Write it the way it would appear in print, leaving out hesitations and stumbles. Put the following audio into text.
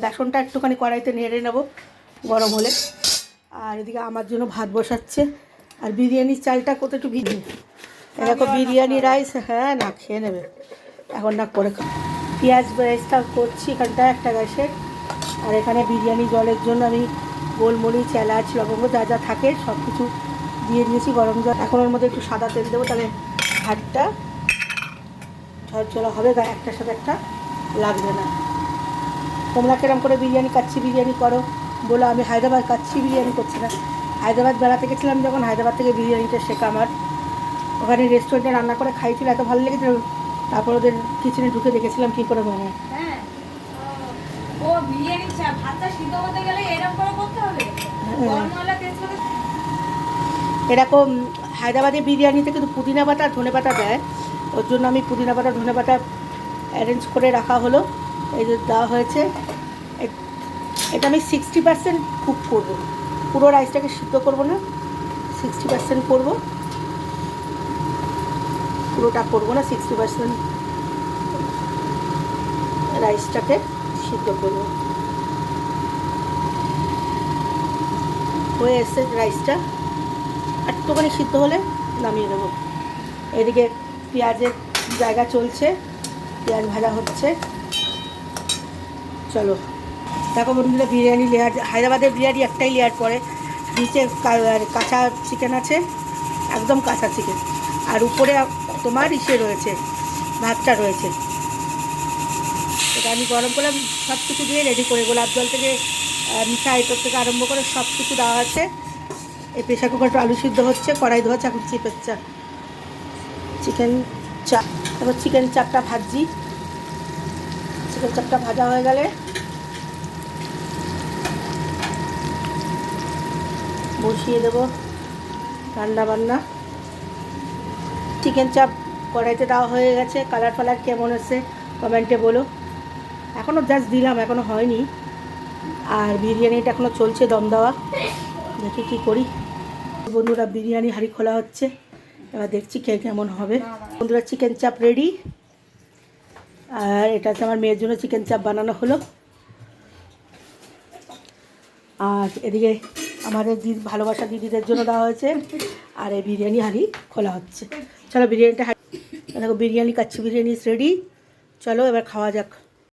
বেসনটা একটুখানি কড়াইতে নেড়ে নেব গরম হলে। আর এদিকে আমার জন্য ভাত বসাচ্ছে। আর বিরিয়ানির চালটা কত একটু ভিজে, এরকম বিরিয়ানি রাইস, হ্যাঁ না খেয়ে নেবে এখন না করে। পেঁয়াজ রাইসটা করছি এখানটা একটা গ্যাসে। আর এখানে বিরিয়ানি জলের জন্য আমি গোলমরিচ, এলাচ, লবঙ্গ যা যা থাকে সব কিছু দিয়ে দিয়েছি গরম জল। এখন ওর মধ্যে একটু সাদা তেল দেবো, তাহলে ভাতটা ঝরঝরা হবে, একটার সাথে একটা লাগবে না। তোমরা কেরম করে বিরিয়ানি কাচ্চি বিরিয়ানি করো বলো। আমি হায়দ্রাবাদ কাচ্চি বিরিয়ানি করছি না, হায়দ্রাবাদ বেড়াতে গেছিলাম যখন, হায়দ্রাবাদ থেকে বিরিয়ানিটা শেখা আমার। ওখানে রেস্টুরেন্টে রান্না করে খাইছিল, এত ভালো লেগেছিল। তারপর ওদের কিচেনে ঢুকে দেখেছিলাম কী করে বানায়। হ্যাঁ, ও বিরিয়ানি ভাতটা সিদ্ধ করতে গেলে এরকম করে করতে হবে। গরমওয়ালা তেজপাতা এরকম হায়দ্রাবাদের বিরিয়ানিতে কিন্তু পুদিনা বাটা ধনে বাটা দেয়, ওর জন্য আমি পুদিনা বাটা ধনে বাটা অ্যারেঞ্জ করে রাখা হলো। এই যে দেওয়া হয়েছে। এটা আমি 60% কুক করবো, পুরো রাইসটাকে সিদ্ধ করবো না, 60% করবো, পুরোটা করবো না, 60% রাইসটাকে সিদ্ধ করবো। হয়ে এসছে রাইসটা, একটুখানি সিদ্ধ হলে নামিয়ে দেবো। এদিকে পেঁয়াজের জায়গা চলছে, পেঁয়াজ ভাজা হচ্ছে। চলো দেখো বন্ধুরা, বিরিয়ানি লেয়ার, হায়দ্রাবাদের বিরিয়ানি একটাই লেয়ার পরে, নিচে কাঁচা চিকেন আছে, একদম কাঁচা চিকেন, আর উপরে তোমার ইসে রয়েছে, ভাতটা রয়েছে। এটা আমি গরম করলাম, সব কিছু দিয়ে রেডি করে, গোলাপ জল থেকে মিঠা আইটম থেকে আরম্ভ করে সব কিছু দেওয়া আছে। এই প্রেশার কুকারটা আলু সিদ্ধ হচ্ছে, কড়াই ধোয়া, এখন চিকেন চাপ, চিকেন চাপ, তারপর চিকেন চাপটা ভাজছি। চিকেন চাপটা ভাজা হয়ে গেলে বসিয়ে দেবো রান্না বান্না। চিকেন চাপ কড়াইতে দেওয়া হয়ে গেছে। কালার ফালার কেমন এসছে কমেন্টে বলো। এখনও জাস্ট দিলাম, এখনও হয়নি। আর বিরিয়ানিটা এখনও চলছে দম দেওয়া, দেখি কী করি। বন্ধুরা বিরিয়ানি হাঁড়ি খোলা হচ্ছে, এবার দেখছি কে কেমন হবে। বন্ধুরা চিকেন চাপ রেডি। আর এটাতে আমার মেয়ের জন্য চিকেন চাপ বানানো হলো। আর এদিকে আমাদের ভালোবাসা দিদিদের জন্য দেওয়া হয়েছে। আর এই বিরিয়ানি হাঁড়ি খোলা হচ্ছে। চলো বিরিয়ানিটা দেখো, বিরিয়ানি কাচ্চি বিরিয়ানি রেডি। চলো এবার খাওয়া যাক।